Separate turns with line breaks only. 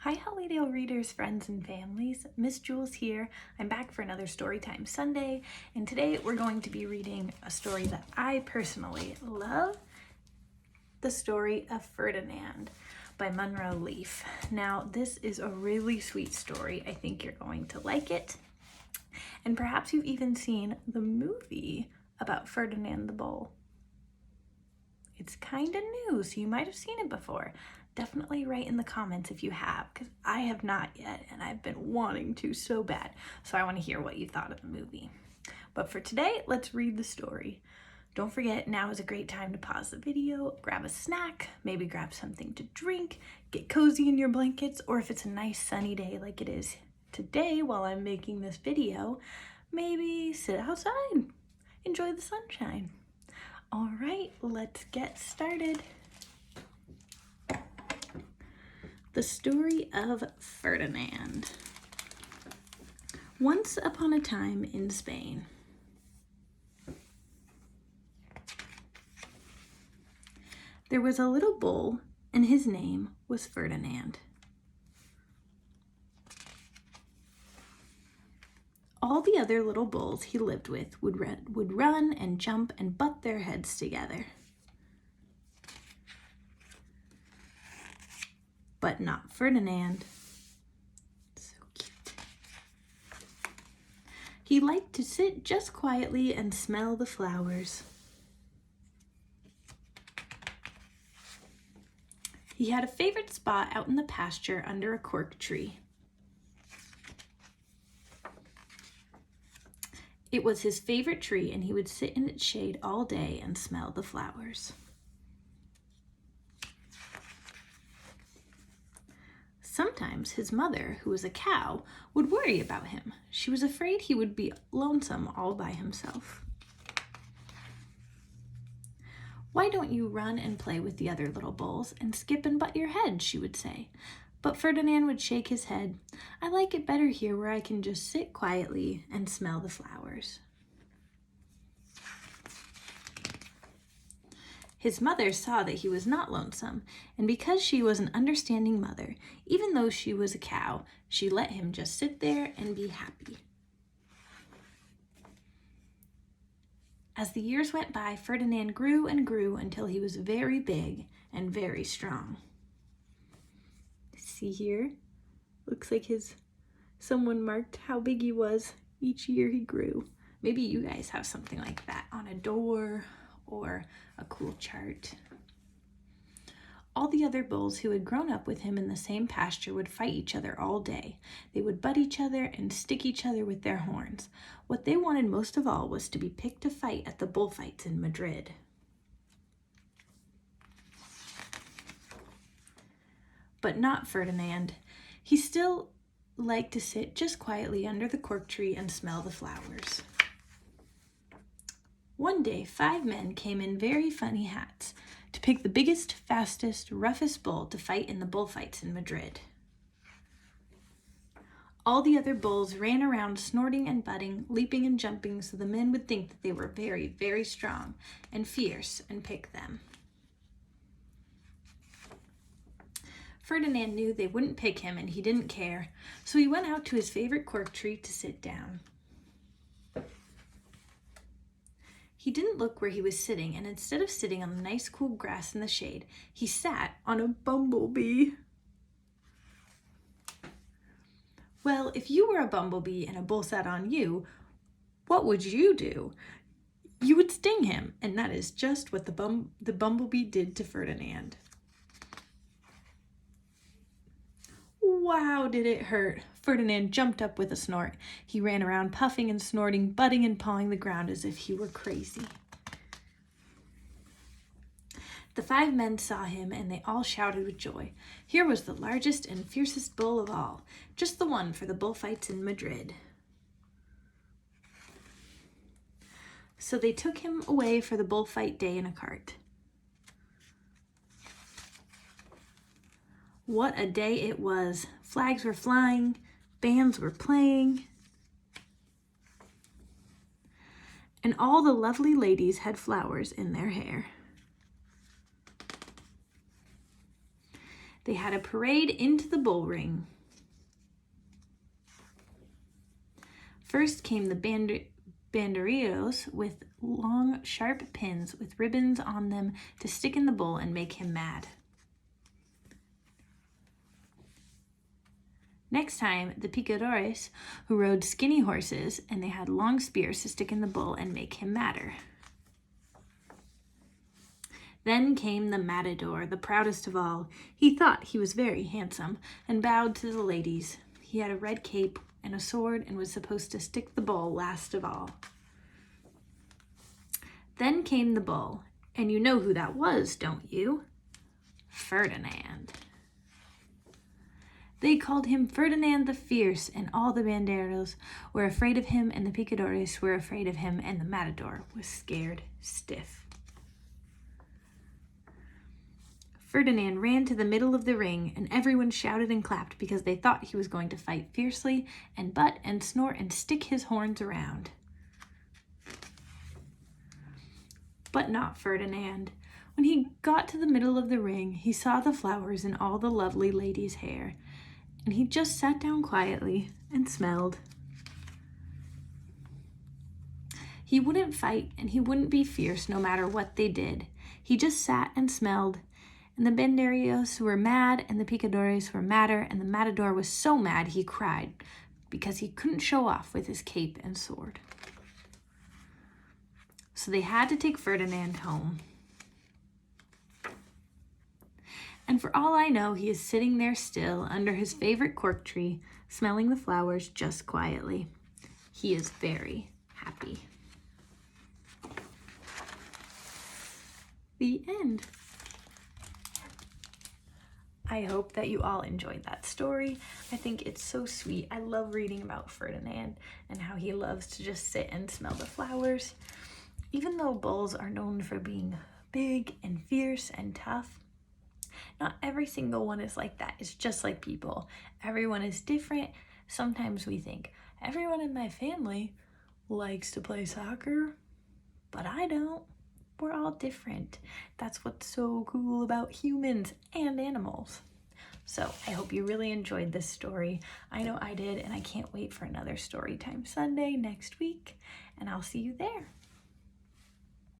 Hi Hollydale readers, friends, and families. Miss Jules here. I'm back for another Storytime Sunday, and today we're going to be reading a story that I personally love, The Story of Ferdinand by Munro Leaf. Now, this is a really sweet story. I think you're going to like it, and perhaps you've even seen the movie about Ferdinand the Bull. It's kind of new, so you might have seen it before. Definitely write in the comments if you have, because I have not yet, and I've been wanting to so bad. So I want to hear what you thought of the movie. But for today, let's read the story. Don't forget, now is a great time to pause the video, grab a snack, maybe grab something to drink, get cozy in your blankets, or if it's a nice sunny day like it is today while I'm making this video, maybe sit outside, enjoy the sunshine. All right, let's get started. The Story of Ferdinand. Once upon a time in Spain. There was a little bull, and his name was Ferdinand. All the other little bulls he lived with would run and jump and butt their heads together. But not Ferdinand. So cute. He liked to sit just quietly and smell the flowers. He had a favorite spot out in the pasture under a cork tree. It was his favorite tree, and he would sit in its shade all day and smell the flowers. Sometimes his mother, who was a cow, would worry about him. She was afraid he would be lonesome all by himself. "Why don't you run and play with the other little bulls and skip and butt your head?" she would say. But Ferdinand would shake his head. "I like it better here where I can just sit quietly and smell the flowers." His mother saw that he was not lonesome, and because she was an understanding mother, even though she was a cow, she let him just sit there and be happy. As the years went by, Ferdinand grew and grew until he was very big and very strong. See here? Looks like someone marked how big he was each year he grew. Maybe you guys have something like that on a door or a cool chart. All the other bulls who had grown up with him in the same pasture would fight each other all day. They would butt each other and stick each other with their horns. What they wanted most of all was to be picked to fight at the bullfights in Madrid. But not Ferdinand. He still liked to sit just quietly under the cork tree and smell the flowers. One day, 5 men came in very funny hats to pick the biggest, fastest, roughest bull to fight in the bullfights in Madrid. All the other bulls ran around snorting and butting, leaping and jumping so the men would think that they were very, very strong and fierce and pick them. Ferdinand knew they wouldn't pick him and he didn't care, so he went out to his favorite cork tree to sit down. He didn't look where he was sitting, and instead of sitting on the nice cool grass in the shade, he sat on a bumblebee. Well, if you were a bumblebee and a bull sat on you, what would you do? You would sting him, and that is just what the bumblebee did to Ferdinand. Wow, did it hurt! Ferdinand jumped up with a snort. He ran around puffing and snorting, butting and pawing the ground as if he were crazy. The 5 men saw him, and they all shouted with joy. Here was the largest and fiercest bull of all, just the one for the bullfights in Madrid. So they took him away for the bullfight day in a cart. What a day it was! Flags were flying, bands were playing, and all the lovely ladies had flowers in their hair. They had a parade into the bull ring. First came the banderilleros with long, sharp pins with ribbons on them to stick in the bull and make him mad. Next time, the picadores, who rode skinny horses, and they had long spears to stick in the bull and make him madder. Then came the matador, the proudest of all. He thought he was very handsome and bowed to the ladies. He had a red cape and a sword and was supposed to stick the bull last of all. Then came the bull, and you know who that was, don't you? Ferdinand. They called him Ferdinand the Fierce, and all the banderos were afraid of him, and the picadores were afraid of him, and the matador was scared stiff. Ferdinand ran to the middle of the ring, and everyone shouted and clapped because they thought he was going to fight fiercely and butt and snort and stick his horns around. But not Ferdinand. When he got to the middle of the ring, he saw the flowers in all the lovely ladies' hair, and he just sat down quietly and smelled. He wouldn't fight, and he wouldn't be fierce no matter what they did. He just sat and smelled, and the banderillos were mad, and the picadores were madder, and the matador was so mad he cried because he couldn't show off with his cape and sword. So they had to take Ferdinand home. And for all I know, he is sitting there still under his favorite cork tree, smelling the flowers just quietly. He is very happy. The end. I hope that you all enjoyed that story. I think it's so sweet. I love reading about Ferdinand and how he loves to just sit and smell the flowers. Even though bulls are known for being big and fierce and tough, not every single one is like that. It's just like people. Everyone is different. Sometimes we think, everyone in my family likes to play soccer, but I don't. We're all different. That's what's so cool about humans and animals. So I hope you really enjoyed this story. I know I did, and I can't wait for another Storytime Sunday next week, and I'll see you there.